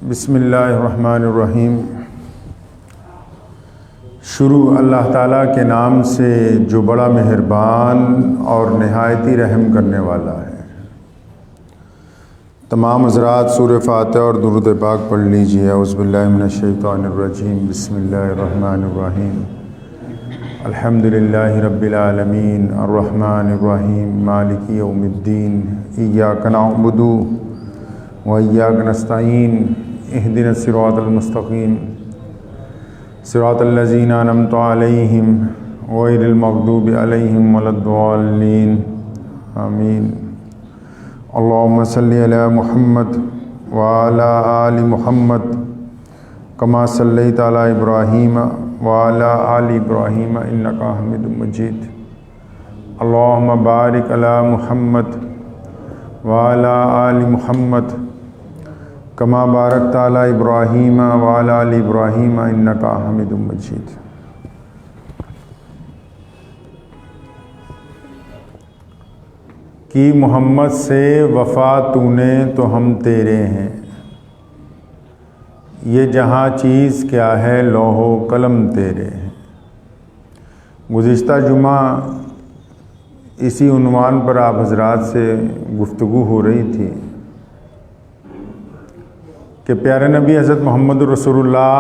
बिस्मिल्लाहिर्रहमानिर्रहीम। शुरू अल्लाह ताला के नाम से जो बड़ा मेहरबान और नहायती रहम करने वाला है। तमाम हज़रात सूरह फातिहा और दुरूद पाक पढ़ लीजिए। औज़ुबिल्लाहि मिनश्शैतानिर्रजीम। बिस्मिल्लाहिर्रहमानिर्रहीम। अल्हम्दुलिल्लाहि रब्बिल आलमीन अर्रहमानिर्रहीम मालिकि यौमिद्दीन इय्याका नअबुदु व इय्याका नस्तईन इहदिनस सिरातल मुस्तक़ीम सिरातल लज़ीना अनअमता अलैहिम गैरिल मग़दूबि अलैहिम वलद्दाल्लीन आमीन। अल्लाहुम्मा सल्लि अला मुहम्मद व अला आलि मुहम्मद कमा सल्लैता अला इब्राहीम व अला आलि इब्राहीम इन्नका हमीदुम मजीद। अल्लाहुम्मा बारिक अला मुहम्मद व अला आलि मुहम्मद कमा बारकता अला इब्राहीम व अला आलि इब्राहीम इन्नका हमीदुम मजीद। कि मोहम्मद से वफ़ा तूने तो हम तेरे हैं, ये जहाँ चीज़ क्या है लौहो कलम तेरे हैं। गुज़िश्ता जुमा इसी उन्वान पर आप हज़रात से गुफ्तगू हो रही थी कि प्यारे नबी हज़रत मोहम्मद रसूलुल्लाह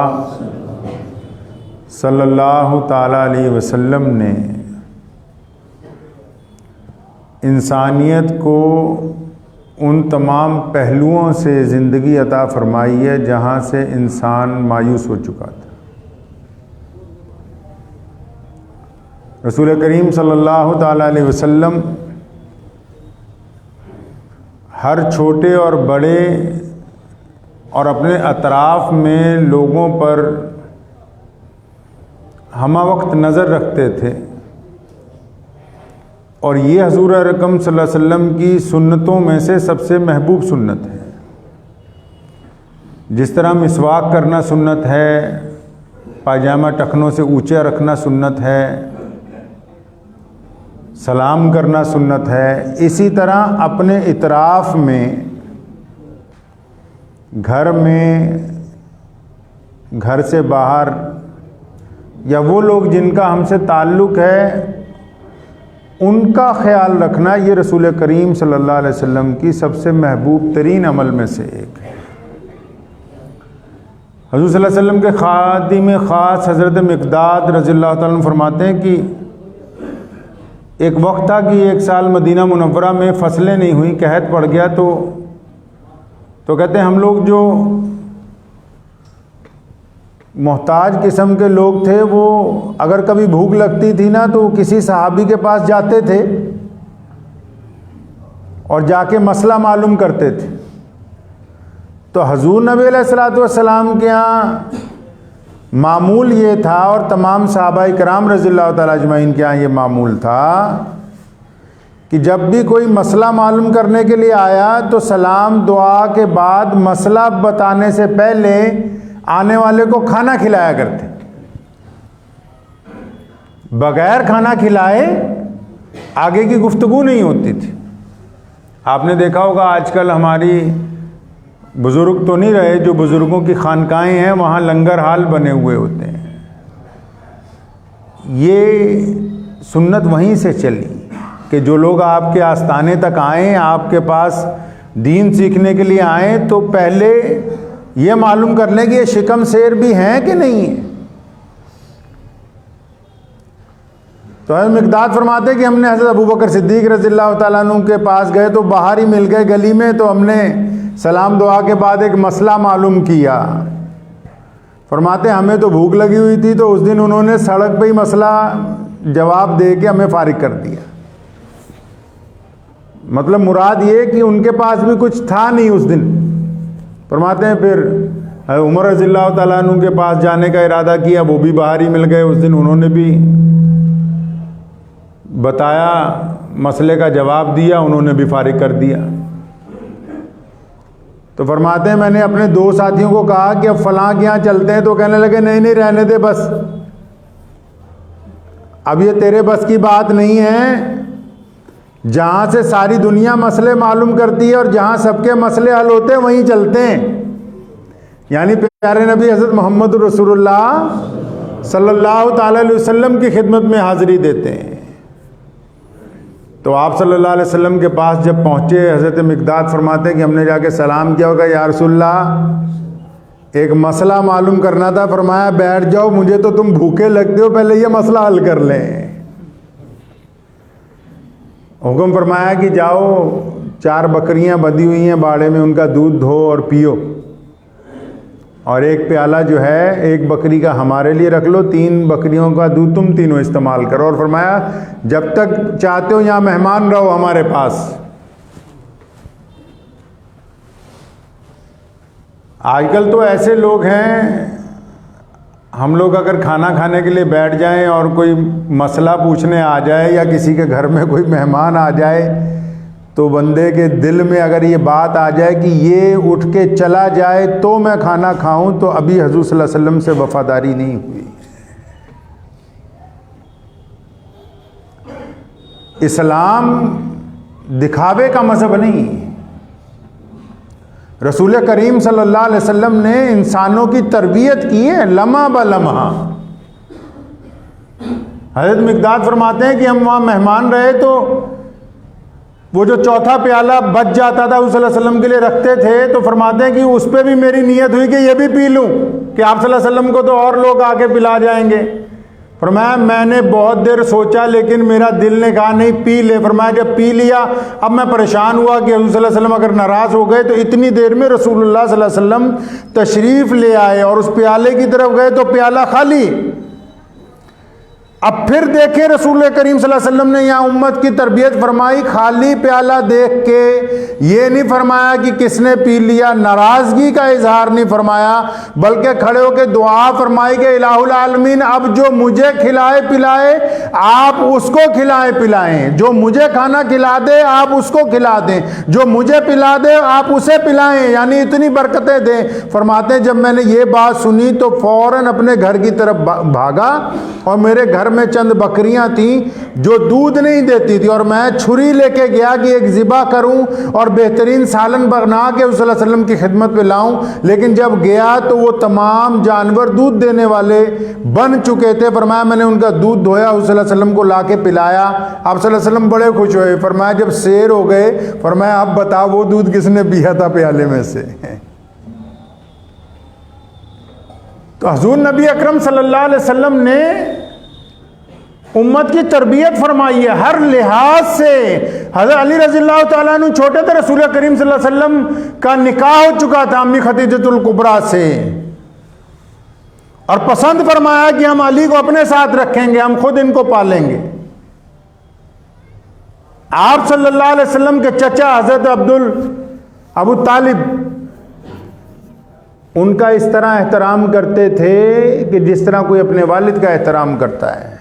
सल्लल्लाहु ताला अलैहि वसल्लम ने इंसानियत को उन तमाम पहलुओं से ज़िंदगी अता फ़रमाई है जहाँ से इंसान मायूस हो चुका था। रसूल करीम सल्लल्लाहु ताला अलैहि वसल्लम हर छोटे और बड़े और अपने अतराफ़ में लोगों पर हमा वक्त नज़र रखते थे और ये हज़ूर अकरम सल्लल्लाहु अलैहि वसल्लम की सुन्नतों में से सबसे महबूब सुन्नत है। जिस तरह मिसवाक करना सुन्नत है, पायजामा टखनों से ऊंचा रखना सुन्नत है, सलाम करना सुन्नत है, इसी तरह अपने इतराफ़ में, घर में, घर से बाहर या वो लोग जिनका हमसे ताल्लुक़ है उनका ख्याल रखना, ये रसूल करीम सल्लल्लाहु अलैहि वसल्लम की सबसे महबूब तरीन अमल में से एक है। हुज़ूर सल्लल्लाहु अलैहि वसल्लम के खादिम ख़ास हज़रत मिक़दाद रज़ियल्लाहु ताला अन्हु फरमाते हैं कि एक वक्त था कि एक साल मदीना मुनव्वरा में फसलें नहीं हुई, कहत पड़ गया। तो कहते हैं हम लोग जो मोहताज किस्म के लोग थे वो अगर कभी भूख लगती थी ना तो किसी सहाबी के पास जाते थे और जाके मसला मालूम करते थे। तो हजूर नबी अलैहिस्सलातु वस्सलाम के यहाँ मामूल ये था और तमाम सहाबाए किराम रज़ियल्लाहु ताला अजमईन के यहाँ ये मामूल था कि जब भी कोई मसला मालूम करने के लिए आया तो सलाम दुआ के बाद मसला बताने से पहले आने वाले को खाना खिलाया करते। बगैर खाना खिलाए आगे की गुफ्तगू नहीं होती थी। आपने देखा होगा आजकल हमारी बुज़ुर्ग तो नहीं रहे, जो बुज़ुर्गों की खानकाएं हैं वहाँ लंगर हाल बने हुए होते हैं। ये सुन्नत वहीं से चली कि जो लोग आपके आस्थाने तक आएँ, आपके पास दीन सीखने के लिए आएँ, तो पहले ये मालूम कर लें कि ये शिकम शेर भी हैं कि नहीं है। तो हज़रत मिक़दाद फरमाते कि हमने हज़रत अबू बकर सिद्दीक़ रज़ियल्लाहु ताला अन्हु के पास गए तो बाहर ही मिल गए गली में। तो हमने सलाम दुआ के बाद एक मसला मालूम किया। फरमाते हमें तो भूख लगी हुई थी, तो उस दिन उन्होंने सड़क पे ही मसला जवाब दे के हमें फारिग कर दिया। मतलब मुराद ये कि उनके पास भी कुछ था नहीं उस दिन। फरमाते हैं फिर उमर रज़ियल्लाहु ताला अन्हु के पास जाने का इरादा किया, वो भी बाहर ही मिल गए उस दिन। उन्होंने भी बताया, मसले का जवाब दिया, उन्होंने भी फारिग कर दिया। तो फरमाते हैं मैंने अपने दो साथियों को कहा कि अब फलां के यहाँ चलते हैं, तो कहने लगे नहीं नहीं रहने दे, बस अब ये तेरे बस की बात नहीं है। जहाँ से सारी दुनिया मसले मालूम करती है और जहाँ सबके मसले हल होते हैं वहीं चलते हैं। यानी प्यारे नबी हज़रत मोहम्मद रसूलुल्लाह सल्लल्लाहु ताला अलैहि वसल्लम की खिदमत में हाज़िरी देते हैं। तो आप सल्लल्लाहु अलैहि वसल्लम के पास जब पहुँचे, हज़रत मिक़दाद फरमाते हैं कि हमने जाके सलाम किया होगा, या रसूलल्लाह एक मसला मालूम करना था। फरमाया बैठ जाओ, मुझे तो तुम भूखे लगते हो, पहले ये मसला हल कर लें। हुक्म फरमाया कि जाओ 4 बकरियां बंधी हुई हैं बाड़े में, उनका दूध धो और पियो, और एक प्याला जो है एक बकरी का हमारे लिए रख लो, 3 बकरियों का दूध तुम तीनों इस्तेमाल करो। और फरमाया जब तक चाहते हो यहाँ मेहमान रहो हमारे पास। आजकल तो ऐसे लोग हैं, हम लोग अगर खाना खाने के लिए बैठ जाएं और कोई मसला पूछने आ जाए या किसी के घर में कोई मेहमान आ जाए, तो बंदे के दिल में अगर ये बात आ जाए कि ये उठ के चला जाए तो मैं खाना खाऊं, तो अभी हुज़ूर सल्लल्लाहु अलैहि वसल्लम से वफादारी नहीं हुई। इस्लाम दिखावे का मज़हब नहीं। रसूल करीम सल्लल्लाहु अलैहि वसल्लम ने इंसानों की तरबियत की है लम्हा ब लम्हा। हज़रत मिक़दाद फरमाते हैं कि हम वहाँ मेहमान रहे, तो वो जो चौथा प्याला बच जाता था उस सल्लल्लाहु अलैहि वसल्लम के लिए रखते थे, तो फरमाते हैं कि उस पर भी मेरी नीयत हुई कि ये भी पी लूँ, कि आप सल्लल्लाहु अलैहि वसल्लम को तो और लोग आके पिला जाएंगे। फरमाया मैंने बहुत देर सोचा, लेकिन मेरा दिल ने कहा नहीं पी ले। फरमाया जब पी लिया, अब मैं परेशान हुआ कि हुज़ूर सल्लल्लाहु अलैहि वसल्लम अगर नाराज़ हो गए, तो इतनी देर में रसूलुल्लाह सल्लल्लाहु अलैहि वसल्लम तशरीफ़ ले आए और उस प्याले की तरफ गए तो प्याला खाली। अब फिर देखे रसूल करीम सल्लल्लाहु अलैहि वसल्लम ने यहाँ उम्मत की तरबियत फरमाई। खाली प्याला देख के ये नहीं फरमाया कि किसने पी लिया, नाराज़गी का इजहार नहीं फरमाया, बल्कि खड़े होकर दुआ फरमाई कि इलाहुल आलमीन, अब जो मुझे खिलाए पिलाए आप उसको खिलाएं पिलाएं, जो मुझे खाना खिला दे आप उसको खिला दें, जो मुझे पिला दे आप उसे पिलाएं, यानी इतनी बरकतें दें। फरमाते हैं जब मैंने ये बात सुनी तो फ़ौरन अपने घर की तरफ भागा, और मेरे घर में चंद बकरियां थीं जो दूध नहीं देती थी, और मैं छुरी लेके गया कि एक ज़िबा करूं और बेहतरीन सालन बना के उस सल्लल्लाहु अलैहि वसल्लम की खिदमत पे लाऊं। लेकिन जब गया तो वो तमाम जानवर दूध देने वाले बन चुके थे। फरमाया मैंने उनका दूध धोया, उस सल्लल्लाहु अलैहि वसल्लम को ला के पिलाया। आप सल्लल्लाहु अलैहि वसल्लम बड़े खुश हुए। फरमाया जब शेर हो गए, फरमाया अब बताओ वो दूध किसने पिया था प्याले में से। तो हुज़ूर नबी अकरम सल्लल्लाहु अलैहि वसल्लम ने उम्मत की तरबियत फरमाई है हर लिहाज से। हज़रत अली रज़ियल्लाहु ताला अन्हु छोटे थे, रसूल करीम सल्लल्लाहु अलैहि वसल्लम का निकाह हो चुका था अम्मी खदीजतुल कुबरा से, और पसंद फरमाया कि हम अली को अपने साथ रखेंगे, हम खुद इनको पालेंगे। आप सल्लल्लाहु अलैहि वसल्लम के चचा हज़रत अबू तालिब उनका इस तरह एहतराम करते थे कि जिस तरह कोई अपने वालिद का एहतराम करता है।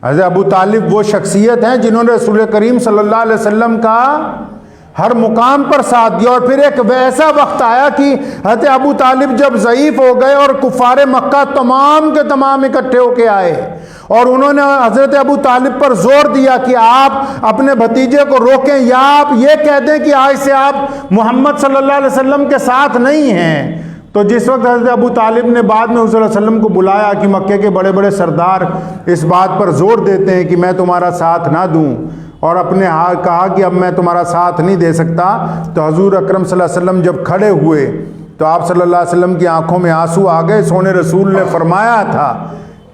हज़रत अबू तालिब वो शख्सियत हैं जिन्होंने रसूल करीम सल्लल्लाहु अलैहि वसल्लम का हर मुकाम पर साथ दिया। और फिर एक वैसा वक्त आया कि हज़रत अबू तालिब जब ज़ईफ़ हो गए और कुफ़ारे मक्का तमाम के तमाम इकट्ठे होके आए, और उन्होंने हज़रत अबू तालिब पर जोर दिया कि आप अपने भतीजे को रोकें, या आप ये कह दें कि आज से आप मोहम्मद सल्लल्लाहु अलैहि वसल्लम के साथ नहीं हैं। तो जिस वक्त हज़रत अबू तालिब ने बाद में हुज़ूर वसल्लम को बुलाया कि मक्के के बड़े बड़े सरदार इस बात पर जोर देते हैं कि मैं तुम्हारा साथ ना दूं, और अपने हाथ कहा कि अब मैं तुम्हारा साथ नहीं दे सकता, तो हुज़ूर अकरम सल्लल्लाहु अलैहि वसल्लम जब खड़े हुए तो आप सल्लल्लाहु अलैहि वसल्लम की आंखों में आंसू आ गए। सोने रसूल ने फरमाया था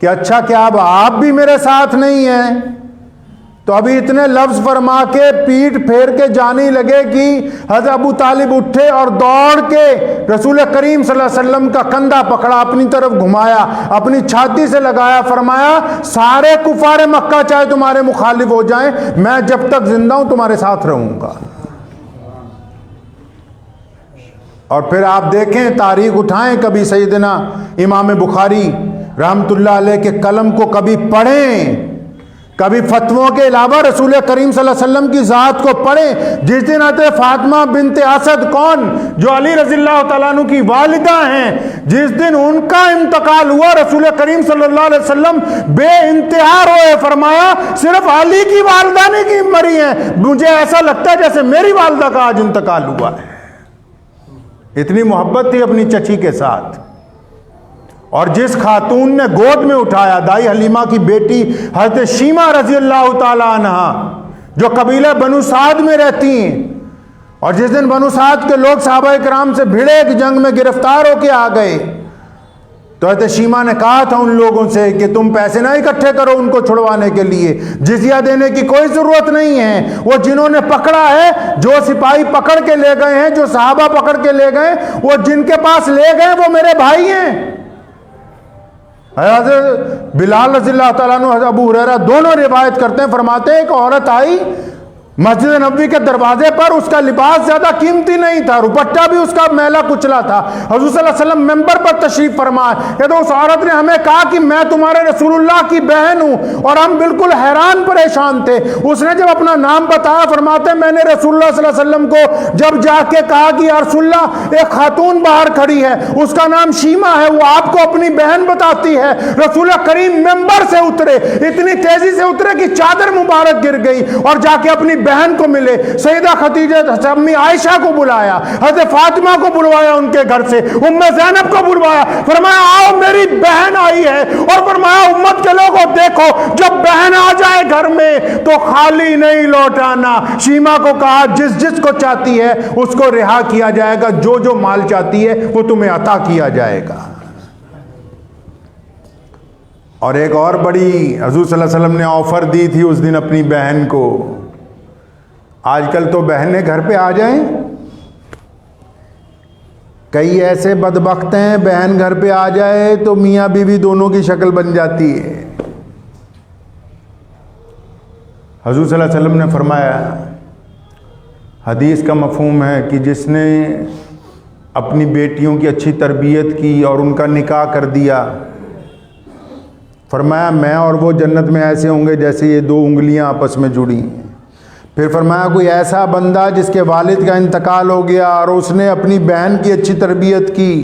कि अच्छा क्या अब आप भी मेरे साथ नहीं हैं? तो अभी इतने लफ्ज़ फरमा के पीठ फेर के जाने लगे कि हज़रत अबू तालिब उठे और दौड़ के रसूल करीम सल्लल्लाहु अलैहि वसल्लम का कंधा पकड़ा, अपनी तरफ घुमाया, अपनी छाती से लगाया, फरमाया सारे कुफारे मक्का चाहे तुम्हारे मुखालिफ हो जाएं, मैं जब तक जिंदा हूं तुम्हारे साथ रहूंगा। और फिर आप देखें, तारीख उठाएं, कभी सैयदना इमाम बुखारी रहमतुल्लाह अलैह के कलम को कभी पढ़ें, कभी फतवों के अलावा रसूल करीम सल्लल्लाहु अलैहि वसल्लम की ज़ात को पढ़ें। जिस दिन हज़रत फातिमा बिनते असद, कौन, जो अली रज़ियल्लाहु तआला अन्हु की वालिदा हैं, जिस दिन उनका इंतकाल हुआ, रसूल करीम सल्लल्लाहु अलैहि वसल्लम बेइंतहा रोए, फरमाया सिर्फ अली की वालिदा नहीं की मरी है, मुझे ऐसा लगता है जैसे मेरी वालिदा का आज इंतकाल हुआ है। इतनी मोहब्बत थी अपनी चची के साथ। और जिस खातून ने गोद में उठाया, दाई हलीमा की बेटी हज़रत शीमा रज़ी अल्लाह ताला अन्हा, जो कबीले बनु साद में रहती हैं, और जिस दिन बनु साद के लोग सहाबा इकराम से भिड़े कि जंग में गिरफ्तार होके आ गए, तो हज़रत शीमा ने कहा था उन लोगों से कि तुम पैसे ना इकट्ठे करो उनको छुड़वाने के लिए, जिजिया देने की कोई ज़रूरत नहीं है। वो जिन्होंने पकड़ा है, जो सिपाही पकड़ के ले गए हैं, जो सहाबा पकड़ के ले गए, वो जिनके पास ले गए वो मेरे भाई हैं। हज़रत बिलाल रज़ियल्लाहु ताला अन्हु, हज़रत अबू हुरैरा दोनों रिवायत करते हैं, फरमाते हैं एक औरत आई मस्जिद नबवी के दरवाजे पर, उसका लिबास ज्यादा कीमती नहीं था, रुपट्टा भी उसका मैला कुचला था। हुज़ूर सल्लल्लाहु अलैहि वसल्लम मेंबर पर तशरीफ फरमाए तो उस औरत ने हमें कहा कि मैं तुम्हारे रसूलुल्लाह की बहन हूं, और हम बिल्कुल हैरान परेशान थे। उसने जब अपना नाम बताया, फरमाते मैंने रसूलुल्लाह सल्लल्लाहु अलैहि वसल्लम को जब जाके कहा कि या रसूलुल्लाह एक खातून बाहर खड़ी है, उसका नाम शीमा है, वो आपको अपनी बहन बताती है। रसूलुल्लाह करीम मेंबर से उतरे, इतनी तेजी से उतरे कि चादर मुबारक गिर गई, और जाके अपनी बहन को मिले। सैयदा खदीजा अम्मी आयशा को बुलाया, हज़रत फातिमा को बुलवाया उनके घर से, उम्मे ज़ैनब को बुलवाया, फरमाया आओ मेरी बहन आई है, और फरमाया उम्मत के लोगों देखो जब बहन आ जाए घर में तो खाली नहीं लौटाना। शीमा को कहा जिस जिस को चाहती है उसको रिहा किया जाएगा, जो जो माल चाहती है वो तुम्हें अता किया जाएगा। और एक और बड़ी हुज़ूर सल्लल्लाहु अलैहि वसल्लम ने ऑफर दी थी उस दिन अपनी बहन को। आजकल तो बहनें घर पे आ जाएं, कई ऐसे बदबख्त हैं बहन घर पे आ जाए तो मियाँ बीवी दोनों की शक्ल बन जाती है। हुज़ूर सल्लल्लाहु अलैहि वसल्लम ने फरमाया, हदीस का मफ़हूम है कि जिसने अपनी बेटियों की अच्छी तरबियत की और उनका निकाह कर दिया, फरमाया मैं और वो जन्नत में ऐसे होंगे जैसे ये दो उंगलियां आपस में जुड़ी हैं। फिर फरमाया कोई ऐसा बंदा जिसके वालिद का इंतकाल हो गया और उसने अपनी बहन की अच्छी तरबियत की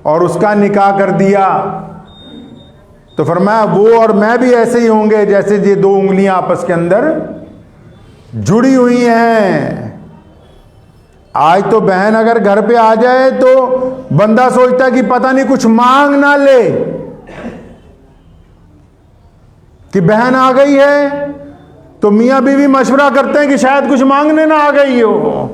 और उसका निकाह कर दिया, तो फरमाया वो और मैं भी ऐसे ही होंगे जैसे ये दो उंगलियां आपस के अंदर जुड़ी हुई हैं। आज तो बहन अगर घर पे आ जाए तो बंदा सोचता है कि पता नहीं कुछ मांग ना ले, कि बहन आ गई है तो मियाँ बीवी मशवरा करते हैं कि शायद कुछ मांगने ना आ गई हो।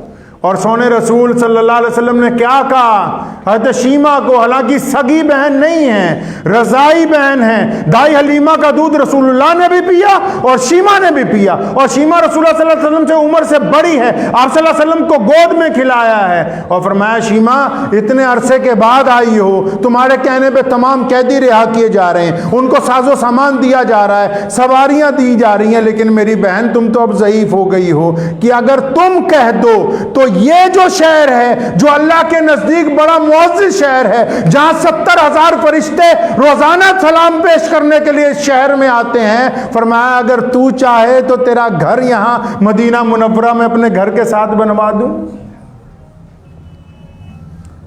और सोने रसूल सल्लल्लाहु अलैहि वसल्लम ने क्या कहा, हज़रत शीमा को, हालांकि सगी बहन नहीं है, रज़ाई बहन है, दाई हलीमा का दूध रसूलुल्लाह ने भी पिया और शीमा ने भी पिया, और शीमा रसूलुल्लाह सल्लल्लाहु अलैहि वसल्लम से उम्र से बड़ी है, आप सल्लल्लाहु अलैहि वसल्लम को गोद में खिलाया है। और फरमाया शीमा इतने अरसे के बाद आई हो, तुम्हारे कहने पर तमाम कैदी रिहा किए जा रहे हैं, उनको साजो सामान दिया जा रहा है, सवारियां दी जा रही हैं, लेकिन मेरी बहन तुम तो अब ज़ईफ हो गई हो कि अगर तुम कह दो तो ये जो शहर है जो अल्लाह के नजदीक बड़ा मुअज़्ज़िज़ शहर है, जहां 70,000 फरिश्ते रोजाना सलाम पेश करने के लिए इस शहर में आते हैं, फरमाया अगर तू चाहे तो तेरा घर यहां मदीना मुनव्वरा में अपने घर के साथ बनवा दूं।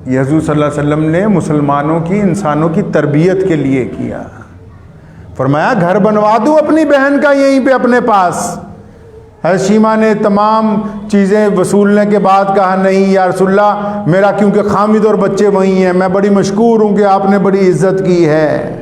ये हुज़ूर सल्लल्लाहु अलैहि वसल्लम ने मुसलमानों की, इंसानों की तरबियत के लिए किया। फरमाया घर बनवा दूं अपनी बहन का यहीं पे अपने पास। हज़रत शीमा ने तमाम चीज़ें वसूलने के बाद कहा नहीं या रसूलल्लाह मेरा क्योंकि खामिद और बच्चे वहीं हैं, मैं बड़ी मशकूर हूँ कि आपने बड़ी इज्जत की है।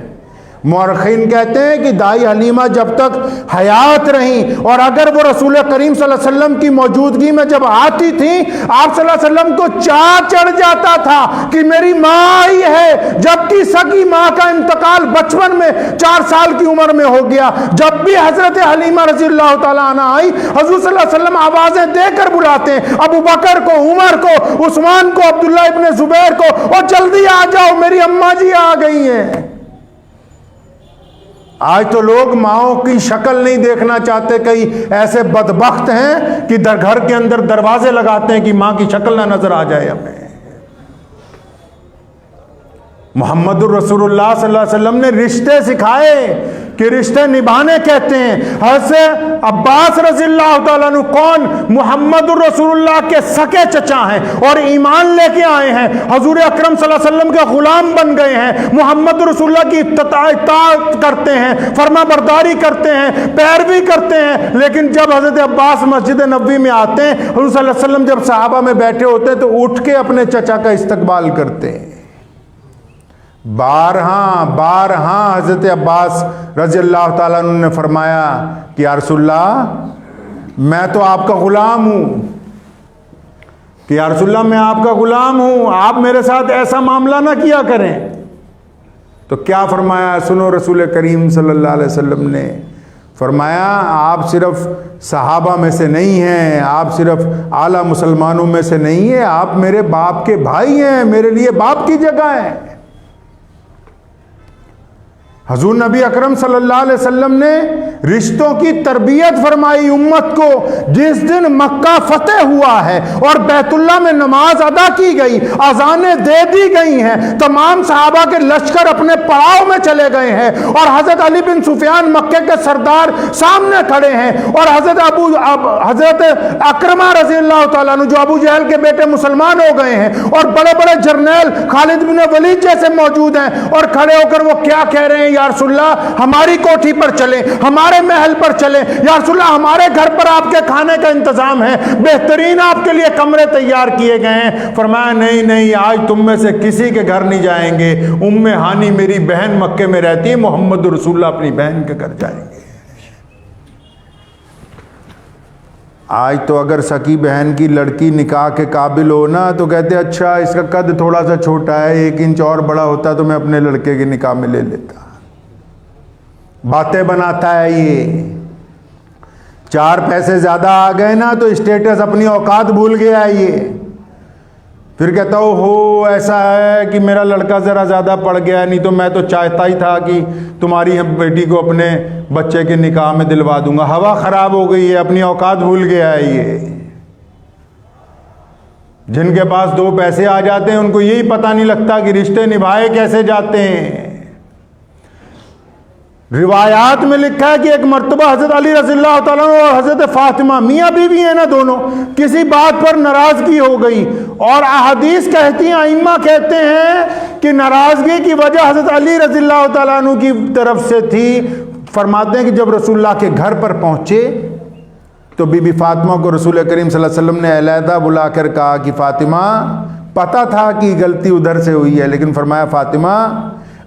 मुअर्रिखीन कहते हैं कि दाई हलीमा जब तक हयात रहीं और अगर वो रसूल करीम सल्लल्लाहु अलैहि वसल्लम की मौजूदगी में जब आती थी, आप सल्लल्लाहु अलैहि वसल्लम को चाह चढ़ जाता था कि मेरी माँ आई है, जबकि सगी माँ का इंतकाल बचपन में 4 साल की उम्र में हो गया। जब भी हजरत हलीमा रज़ियल्लाहु ताला अन्हा आई, हुज़ूर सल्लल्लाहु अलैहि वसल्लम आवाजें देकर बुलाते हैं अबू बकर को, उमर को, उस्मान को, अब्दुल्ला इब्ने जुबैर को, और जल्दी आ जाओ मेरी अम्मा जी आ गई हैं। आज तो लोग माओं की शक्ल नहीं देखना चाहते, कई ऐसे बदबख्त हैं कि घर के अंदर दरवाजे लगाते हैं कि मां की शक्ल ना नजर आ जाए हमें। मोहम्मदुर रसूलुल्लाह सल्लल्लाहु अलैहि वसल्लम ने रिश्ते सिखाए, कि रिश्ते निभाने कहते हैं। हज़रत अब्बास रज़ियल्लाहु ताला अन्हु कौन? मुहम्मदुर रसूलुल्लाह के सके चचा हैं और ईमान लेके आए हैं, हुजूर अकरम सल्लल्लाहु अलैहि वसल्लम के गुलाम बन गए हैं, मुहम्मद रसूलुल्लाह की इत्ताअत करते हैं, फरमाबरदारी करते हैं, पैरवी करते हैं। लेकिन जब हज़रत अब्बास मस्जिद नबवी में आते हैं, हुजूर सल्लल्लाहु अलैहि वसल्लम जब सहाबा में बैठे होते हैं तो उठ के अपने चचा का इस्तकबाल करते हैं। बारहा हज़रत अब्बास रज़ियल्लाहु ताला अन्हु ने फरमाया कि या रसूलल्लाह मैं तो आपका ग़ुलाम हूँ, कि या रसूलल्लाह मैं आपका ग़ुलाम हूँ, आप मेरे साथ ऐसा मामला ना किया करें। तो क्या फरमाया? सुनो, रसूल करीम सल्लल्लाहु अलैहि वसल्लम ने फरमाया आप सिर्फ सहाबा में से नहीं हैं, आप सिर्फ आला मुसलमानों में से नहीं हैं, आप मेरे बाप के भाई हैं, मेरे लिए बाप की जगह है। हजूर नबी अकरम सल्लल्लाहु अलैहि वसल्लम ने रिश्तों की तरबियत फरमाई उम्मत को। जिस दिन मक्का फतेह हुआ है और बैतुल्लाह में नमाज अदा की गई, अजानें दे दी गई हैं, तमाम सहाबा के लश्कर अपने पड़ाव में चले गए हैं और हजरत अली बिन सुफियान मक्के के सरदार सामने खड़े हैं और हजरत अकरमा रज़ियल्लाहु ताला अन्हु जो अबू जहल के बेटे मुसलमान हो गए हैं और बड़े बड़े जर्नैल खालिद बिन वलीद जैसे मौजूद हैं और खड़े होकर वो क्या कह रहे हैं? या रसूलल्लाह हमारी कोठी पर चले, हमारे महल पर चले, या रसूलल्लाह हमारे घर पर आपके खाने का इंतजाम है, बेहतरीन आपके लिए कमरे तैयार किए गए हैं। फरमाया नहीं नहीं, आज तुम में से किसी के घर नहीं जाएंगे, उम्मे हानी मेरी बहन मक्के में रहती है, मोहम्मद रसूलुल्लाह अपनी बहन के घर जाएंगे। आज तो अगर सकी बहन की लड़की निकाह के काबिल हो ना तो कहते अच्छा इसका कद थोड़ा सा छोटा है, 1 इंच और बड़ा होता तो मैं अपने लड़के के निकाह में ले लेता। बातें बनाता है ये, 4 पैसे ज्यादा आ गए ना तो स्टेटस अपनी औकात भूल गया है ये। फिर कहता हो ऐसा है कि मेरा लड़का जरा ज्यादा पड़ गया, नहीं तो मैं तो चाहता ही था कि तुम्हारी बेटी को अपने बच्चे के निकाह में दिलवा दूंगा। हवा खराब हो गई है, अपनी औकात भूल गया है ये। जिनके पास 2 पैसे आ जाते हैं उनको यही पता नहीं लगता कि रिश्ते निभाए कैसे जाते हैं। रिवायात में लिखा है कि एक मर्तबा हजरत अली रज़ियल्लाहु ताला अन्हु और हजरत फातिमा, मियाँ बीवी है ना दोनों, किसी बात पर नाराजगी हो गई और अहदीस कहती हैं, आइम्मा कहते हैं कि नाराजगी की वजह हजरत अली रज़ियल्लाहु ताला अन्हु की तरफ से थी। फरमाते हैं कि जब रसूलुल्लाह के घर पर पहुंचे तो बीबी फातिमा को रसूल करीम सल्लल्लाहु अलैहि वसल्लम ने अलहदा बुलाकर कहा कि फातिमा, पता था कि गलती उधर से हुई है, लेकिन फरमाया फातिमा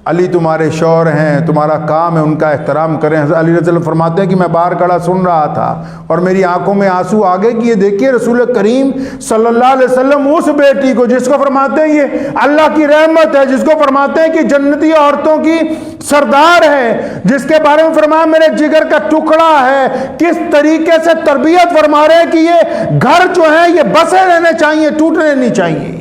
अली तुम्हारे शौहर हैं, तुम्हारा काम है उनका एहतराम करें। अली रज़ियल्लाहु फरमाते हैं कि मैं बाहर खड़ा सुन रहा था और मेरी आंखों में आंसू आ गए कि ये देखिए रसूल करीम सल्लल्लाहु अलैहि वसल्लम उस बेटी को जिसको फरमाते हैं ये अल्लाह की रहमत है, जिसको फरमाते हैं कि जन्नती औरतों की सरदार है, जिसके बारे में फरमाया मेरे जिगर का टुकड़ा है, किस तरीके से तरबियत फरमा रहे हैं कि ये घर जो है ये बसे रहने चाहिए, टूटने नहीं चाहिए।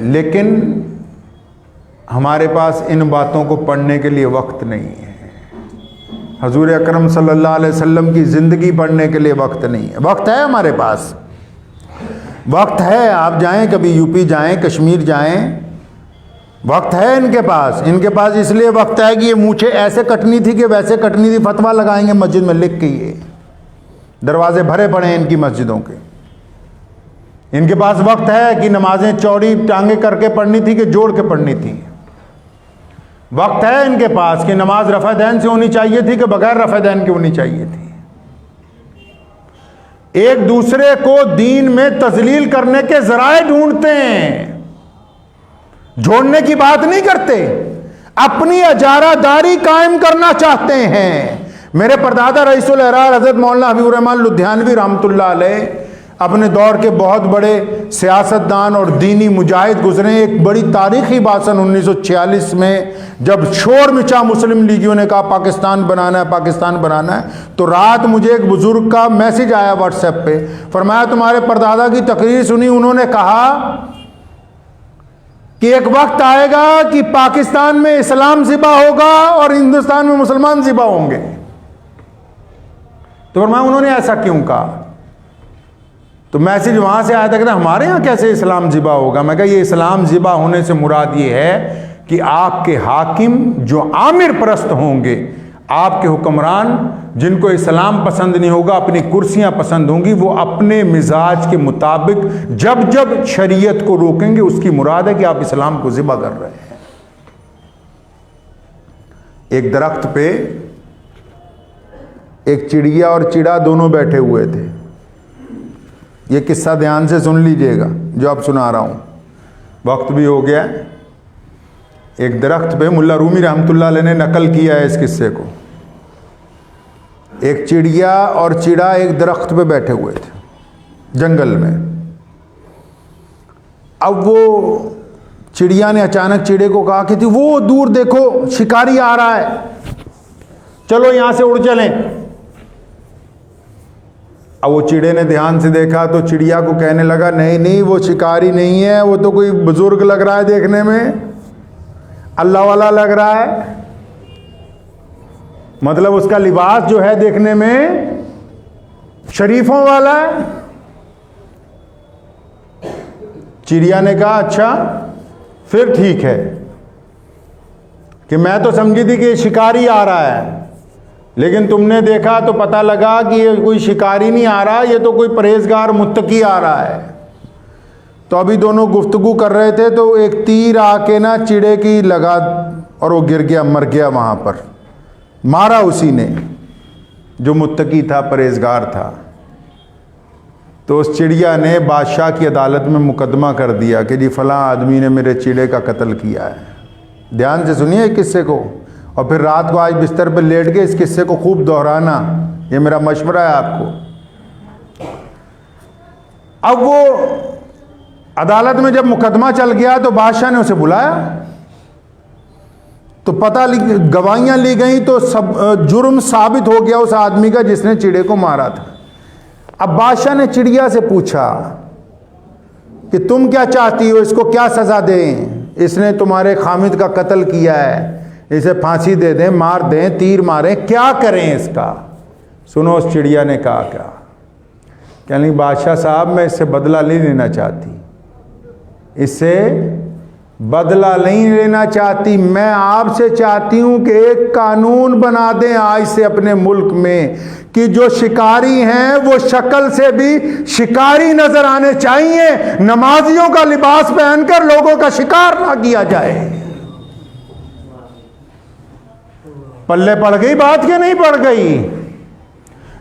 लेकिन हमारे पास इन बातों को पढ़ने के लिए वक्त नहीं है। हजूर अकरम सल्लल्लाहु अलैहि वसल्लम की ज़िंदगी पढ़ने के लिए वक्त नहीं है। वक्त है हमारे पास, वक्त है। आप जाएं कभी यूपी जाएं, कश्मीर जाएं, वक्त है इनके पास। इनके पास इसलिए वक्त है कि ये मूछें ऐसे कटनी थी कि वैसे कटनी थी, फतवा लगाएंगे मस्जिद में लिख के। ये दरवाजे भरे पड़े हैं इनकी मस्जिदों के। इनके पास वक्त है कि नमाजें चौड़ी टांगे करके पढ़नी थी कि जोड़ के पढ़नी थी। वक्त है इनके पास कि नमाज रफ़ादैन से होनी चाहिए थी कि बगैर रफ़ादैन के होनी चाहिए थी। एक दूसरे को दीन में तजलील करने के ज़राए ढूंढते हैं, जोड़ने की बात नहीं करते, अपनी अजारादारी कायम करना चाहते हैं। मेरे परदादा रईसुल अहरार हज़रत मौलाना हबीबुर रहमान लुधियानवी रहमतुल्लाह अलैह अपने दौर के बहुत बड़े सियासतदान और दीनी मुजाहिद गुजरे। एक बड़ी तारीखी बात सन 1946 में जब शोर मचा मुस्लिम लीगियों ने कहा पाकिस्तान बनाना है, पाकिस्तान बनाना है, तो रात मुझे एक बुजुर्ग का मैसेज आया व्हाट्सएप पे। फरमाया तुम्हारे परदादा की तकरीर सुनी, उन्होंने कहा कि एक वक्त आएगा कि पाकिस्तान में इस्लाम ज़िबा होगा और हिंदुस्तान में मुसलमान ज़िबा होंगे। तो फरमाया उन्होंने ऐसा क्यों कहा? तो मैसेज वहाँ से आया था कि हमारे यहाँ कैसे इस्लाम ज़िबा होगा। मैं कहा ये इस्लाम ज़िबा होने से मुराद ये है कि आपके हाकिम जो आमिर परस्त होंगे, आपके हुक्मरान जिनको इस्लाम पसंद नहीं होगा, अपनी कुर्सियां पसंद होंगी, वो अपने मिजाज के मुताबिक जब जब शरीयत को रोकेंगे, उसकी मुराद है कि आप इस्लाम को ज़िबा कर रहे हैं। एक दरख्त पे एक चिड़िया और चिड़ा दोनों बैठे हुए थे। ये किस्सा ध्यान से सुन लीजिएगा जो आप सुना रहा हूं, वक्त भी हो गया। एक दरख्त पे, मुल्ला रूमी रहमतुल्लाह अलैह ने नकल किया है इस किस्से को। एक चिड़िया और चिड़ा एक दरख्त पे बैठे हुए थे जंगल में। अब वो चिड़िया ने अचानक चिड़े को कहा कि वो दूर देखो शिकारी आ रहा है, चलो यहां से उड़ चलें। अब वो चिड़े ने ध्यान से देखा तो चिड़िया को कहने लगा, नहीं नहीं वो शिकारी नहीं है, वो तो कोई बुजुर्ग लग रहा है, देखने में अल्लाह वाला लग रहा है। मतलब उसका लिबास जो है देखने में शरीफों वाला है। चिड़िया ने कहा अच्छा फिर ठीक है, कि मैं तो समझी थी कि ये शिकारी आ रहा है, लेकिन तुमने देखा तो पता लगा कि ये कोई शिकारी नहीं आ रहा, ये तो कोई परहेजगार मुत्तकी आ रहा है। तो अभी दोनों गुफ्तगू कर रहे थे तो एक तीर आके ना चिड़े की लगा और वो गिर गया, मर गया वहां पर। मारा उसी ने जो मुत्तकी था, परहेजगार था। तो उस चिड़िया ने बादशाह की अदालत में मुकदमा कर दिया कि जी फलां आदमी ने मेरे चिड़े का कत्ल किया है। ध्यान से सुनिए किस्से को, और फिर रात को आज बिस्तर पर लेट के इस किस्से को खूब दोहराना, ये मेरा मशवरा है आपको। अब वो अदालत में जब मुकदमा चल गया तो बादशाह ने उसे बुलाया, तो पता गवाहियां ली गई, तो सब जुर्म साबित हो गया उस आदमी का जिसने चिड़े को मारा था। अब बादशाह ने चिड़िया से पूछा कि तुम क्या चाहती हो, इसको क्या सजा दें, इसने तुम्हारे खामिद का कत्ल किया है, इसे फांसी दे दें, मार दें, तीर मारें, क्या करें इसका। सुनो उस चिड़िया ने कहा क्या, कहने लगी बादशाह साहब मैं इससे बदला नहीं लेना चाहती, इससे बदला नहीं लेना चाहती, मैं आपसे चाहती हूं कि एक कानून बना दें आज से अपने मुल्क में कि जो शिकारी हैं वो शक्ल से भी शिकारी नजर आने चाहिए, नमाजियों का लिबास पहनकर लोगों का शिकार ना किया जाए। पल्ले पड़ गई बात के नहीं पड़ गई?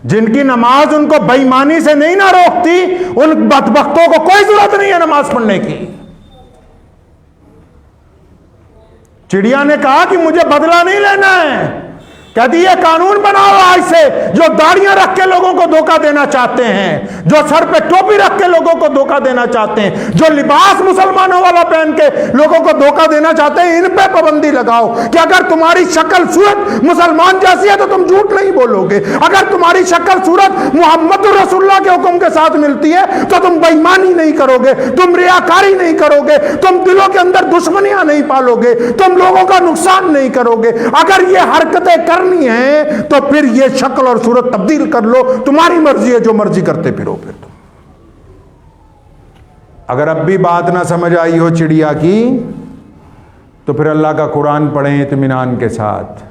जिनकी नमाज उनको बेईमानी से नहीं ना रोकती, उन बदबख्तों को कोई जरूरत नहीं है नमाज पढ़ने की। चिड़िया ने कहा कि मुझे बदला नहीं लेना है, कहती ये कानून बनाओ आज से, जो दाढ़ियां रख के लोगों को धोखा देना चाहते हैं, जो सर पे टोपी रख के लोगों को धोखा देना चाहते हैं, जो लिबास मुसलमानों वाला पहन के लोगों को धोखा देना चाहते हैं, इन पे पाबंदी लगाओ कि अगर तुम्हारी शक्ल सूरत मुसलमान जैसी है तो तुम झूठ नहीं बोलोगे, अगर तुम्हारी शक्ल सूरत मोहम्मद रसूलुल्लाह के हुक्म के साथ मिलती है तो तुम बेईमानी नहीं करोगे, तुम रियाकारी नहीं करोगे, तुम दिलों के अंदर दुश्मनियां नहीं पालोगे, तुम लोगों का नुकसान नहीं करोगे। अगर ये हरकतें करनी है तो फिर ये शक्ल और सूरत तब्दील कर लो, तुम्हारी मर्जी है, जो मर्जी करते फिरो। फिर तुम अगर अब भी बात ना समझ आई हो चिड़िया की, तो फिर अल्लाह का कुरान पढ़ें इत्मीनान के साथ।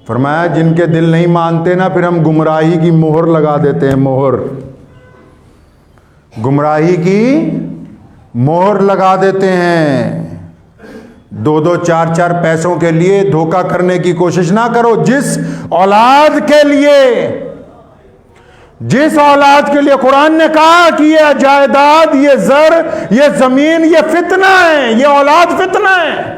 फरमाया जिनके दिल नहीं मानते ना, फिर हम गुमराही की मोहर लगा देते हैं, मोहर, गुमराही की मोहर लगा देते हैं। 2-2 4-4 पैसों के लिए धोखा करने की कोशिश ना करो। जिस औलाद के लिए कुरान ने कहा कि ये जायदाद, ये जर, ये जमीन, ये फितना है, ये औलाद फितना है।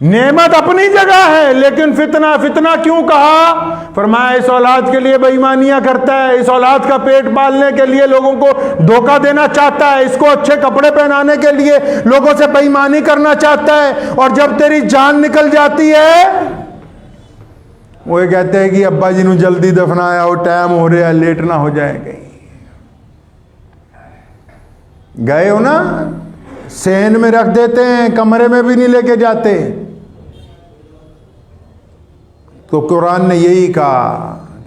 नेमत अपनी जगह है, लेकिन फितना, फितना क्यों कहा? फरमाया इस औलाद के लिए बेईमानियां करता है, इस औलाद का पेट पालने के लिए लोगों को धोखा देना चाहता है, इसको अच्छे कपड़े पहनाने के लिए लोगों से बेईमानी करना चाहता है, और जब तेरी जान निकल जाती है वो ये कहते हैं कि अब्बा जी ने जल्दी दफनाया हो, टाइम हो रहा है, लेट ना हो जाए कहीं। गए हो ना, सेन में रख देते हैं, कमरे में भी नहीं लेके जाते। तो कुरान ने यही कहा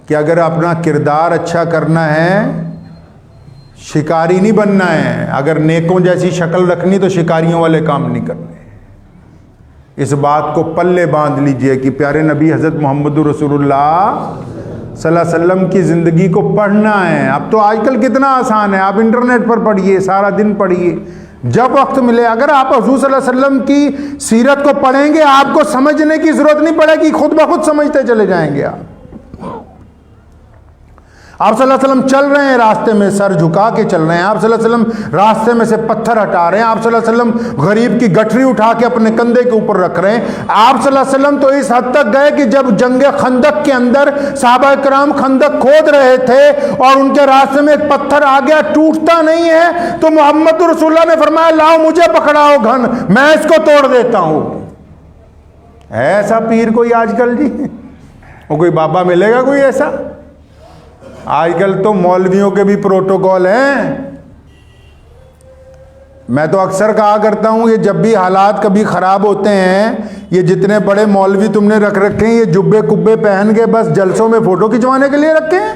कि अगर अपना किरदार अच्छा करना है, शिकारी नहीं बनना है। अगर नेकों जैसी शक्ल रखनी तो शिकारियों वाले काम नहीं करने। इस बात को पल्ले बांध लीजिए कि प्यारे नबी हज़रत मोहम्मद रसूलुल्लाह सल्लल्लाहु अलैहि वसल्लम की ज़िंदगी को पढ़ना है। अब तो आजकल कितना आसान है, आप इंटरनेट पर पढ़िए, सारा दिन पढ़िए, जब वक्त मिले। अगर आप हुज़ूर सल्लल्लाहु अलैहि वसल्लम की सीरत को पढ़ेंगे, आपको समझने की ज़रूरत नहीं पड़ेगी, खुद ब खुद समझते चले जाएंगे। आप सल्लल्लाहु अलैहि वसल्लम चल रहे हैं रास्ते में, सर झुका के चल रहे हैं। आप सल्लल्लाहु अलैहि वसल्लम रास्ते में से पत्थर हटा रहे हैं। आप सल्लल्लाहु अलैहि वसल्लम गरीब की गठरी उठा के अपने कंधे के ऊपर रख रहे हैं। आप सल्लल्लाहु अलैहि वसल्लम तो इस हद तक गए कि जब जंगे खंदक के अंदर सहाबा किराम खंदक खोद रहे थे और उनके रास्ते में एक पत्थर आ गया, टूटता नहीं है, तो मोहम्मद रसूलुल्लाह ने फरमाया, लाओ मुझे पकड़ाओ घन, मैं इसको तोड़ देता हूं। ऐसा पीर कोई आजकल जी, वो कोई बाबा मिलेगा कोई ऐसा? आजकल तो मौलवियों के भी प्रोटोकॉल हैं। मैं तो अक्सर कहा करता हूं, ये जब भी हालात कभी ख़राब होते हैं, ये जितने बड़े मौलवी तुमने रख रखे हैं, ये जुब्बे कुब्बे पहन के बस जलसों में फ़ोटो खिंचवाने के लिए रखे हैं।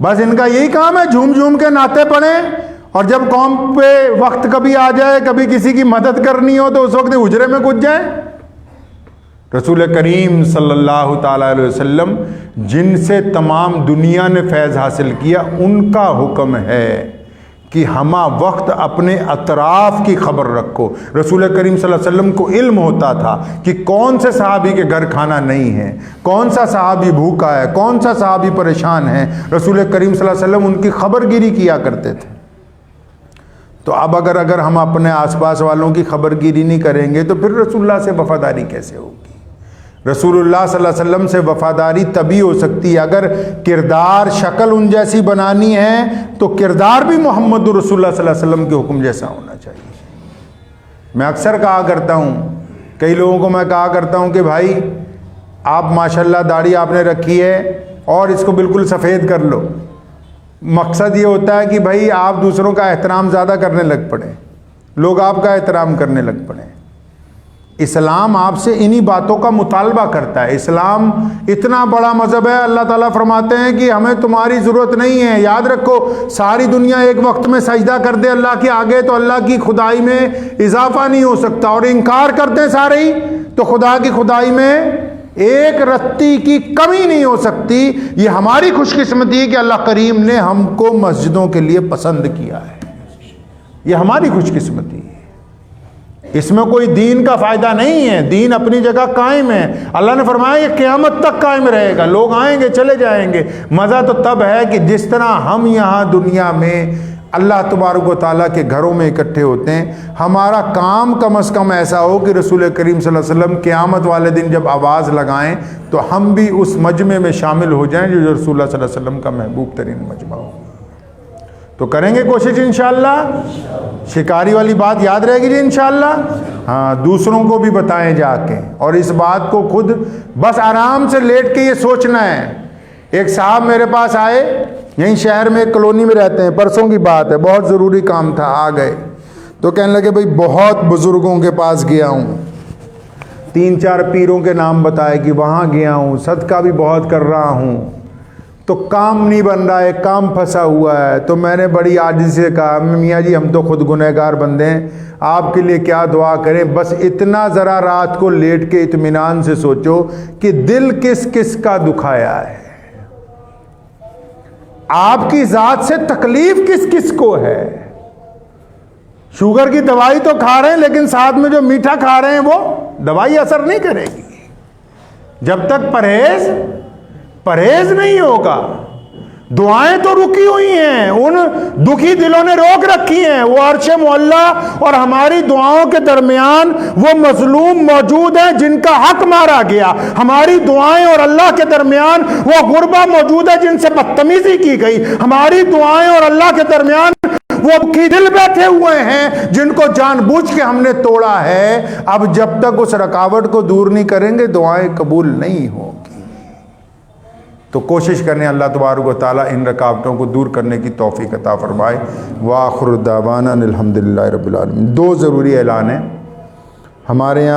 बस इनका यही काम है, झूम झूम के नाते पड़े, और जब कौम पे वक्त कभी आ जाए, कभी किसी की मदद करनी हो, तो उस वक्त हुजरे में घुस जाए। रसूल करीम सल्लल्लाहु ताला अलैहि वसल्लम जिनसे तमाम दुनिया ने फैज़ हासिल किया, उनका हुक्म है कि हमा वक्त अपने अतराफ़ की खबर रखो। रसूल करीम सल्लल्लाहु अलैहि वसल्लम को इल्म होता था कि कौन से सहाबी के घर खाना नहीं है, कौन सा सहाबी भूखा है, कौन सा सहाबी परेशान है। रसूल करीम सल्लल्लाहु अलैहि वसल्लम उनकी खबरगिरी किया करते थे। तो अब अगर हम अपने आसपास वालों की खबरगिरी नहीं करेंगे तो फिर रसूलुल्लाह से वफ़ादारी कैसे होगी? रसूलुल्लाह सल्लल्लाहु अलैहि वसल्लम से वफ़ादारी तभी हो सकती है अगर किरदार शक्ल उन जैसी बनानी है, तो किरदार भी मोहम्मद रसूलुल्लाह सल्लल्लाहु अलैहि वसल्लम के हुक्म जैसा होना चाहिए। मैं अक्सर कहा करता हूँ, कई लोगों को मैं कहा करता हूँ कि भाई आप माशाल्लाह दाढ़ी आपने रखी है और इसको बिल्कुल सफ़ेद कर लो। मकसद ये होता है कि भाई आप दूसरों का एहतराम ज़्यादा करने लग पड़े, लोग आपका एहतराम करने लग पड़े। इस्लाम आपसे इन्हीं बातों का मुतालबा करता है। इस्लाम इतना बड़ा मज़हब है, अल्लाह ताला फरमाते हैं कि हमें तुम्हारी ज़रूरत नहीं है। याद रखो, सारी दुनिया एक वक्त में सजदा कर दे अल्लाह के आगे तो अल्लाह की खुदाई में इजाफा नहीं हो सकता, और इनकार करते हैं सारे ही तो खुदा की खुदाई में एक रत्ती की कमी नहीं हो सकती। ये हमारी खुशकिस्मती है कि अल्लाह करीम ने हमको मस्जिदों के लिए पसंद किया है। ये हमारी खुशकिस्मती है। इसमें कोई दीन का फ़ायदा नहीं है, दीन अपनी जगह कायम है। अल्लाह ने फरमाया ये क़यामत तक कायम रहेगा, लोग आएंगे चले जाएंगे। मज़ा तो तब है कि जिस तरह हम यहाँ दुनिया में अल्लाह तबारक व तआला के घरों में इकट्ठे होते हैं, हमारा काम कम से कम ऐसा हो कि रसूल करीम सल्लल्लाहु अलैहि वसल्लम क़यामत वाले दिन जब आवाज़ लगाएं तो हम भी उस मजमे में शामिल हो जाएं जो रसूलुल्लाह सल्लल्लाहु अलैहि वसल्लम का महबूब तरीन मजमा हो। तो करेंगे कोशिश इंशाअल्लाह। शिकारी वाली बात याद रहेगी जी इंशाअल्लाह। हाँ, दूसरों को भी बताएं जाके, और इस बात को खुद बस आराम से लेट के ये सोचना है। एक साहब मेरे पास आए, यहीं शहर में एक कॉलोनी में रहते हैं, परसों की बात है, बहुत ज़रूरी काम था, आ गए तो कहने लगे भाई बहुत बुज़ुर्गों के पास गया हूँ, 3-4 पीरों के नाम बताए कि वहाँ गया हूँ, सदका भी बहुत कर रहा हूँ, तो काम नहीं बन रहा है, काम फंसा हुआ है। तो मैंने बड़ी आजिज़ी से कहा, मियाँ जी हम तो खुद गुनहगार बंदे हैं, आपके लिए क्या दुआ करें, बस इतना ज़रा रात को लेट के इत्मीनान से सोचो कि दिल किस किस का दुखाया है, आपकी ज़ात से तकलीफ़ किस किस को है। शुगर की दवाई तो खा रहे हैं, लेकिन साथ में जो मीठा खा रहे हैं वो दवाई असर नहीं करेगी जब तक परहेज नहीं होगा। दुआएं तो रुकी हुई हैं, उन दुखी दिलों ने रोक रखी हैं। वो अर्शे मोहल्ला और हमारी दुआओं के दरमियान वो मजलूम मौजूद हैं जिनका हक मारा गया। हमारी दुआएं और अल्लाह के दरमियान वो गुरबा मौजूद है जिनसे बदतमीजी की गई। हमारी दुआएं और अल्लाह के दरमियान वो दुखी दिल बैठे हुए हैं जिनको जानबूझ के हमने तोड़ा है। अब जब तक उस रुकावट को दूर नहीं करेंगे दुआएं कबूल नहीं होगी। तो कोशिश करें अल्लाह तबारक व तआला इन रुकावटों को दूर करने की तौफीक अता फरमाए। व आखिर दावाना अनिल हम्दुलिल्लाहि रब्बिल आलमीन। 2 ज़रूरी ऐलान हैं हमारे यहाँ।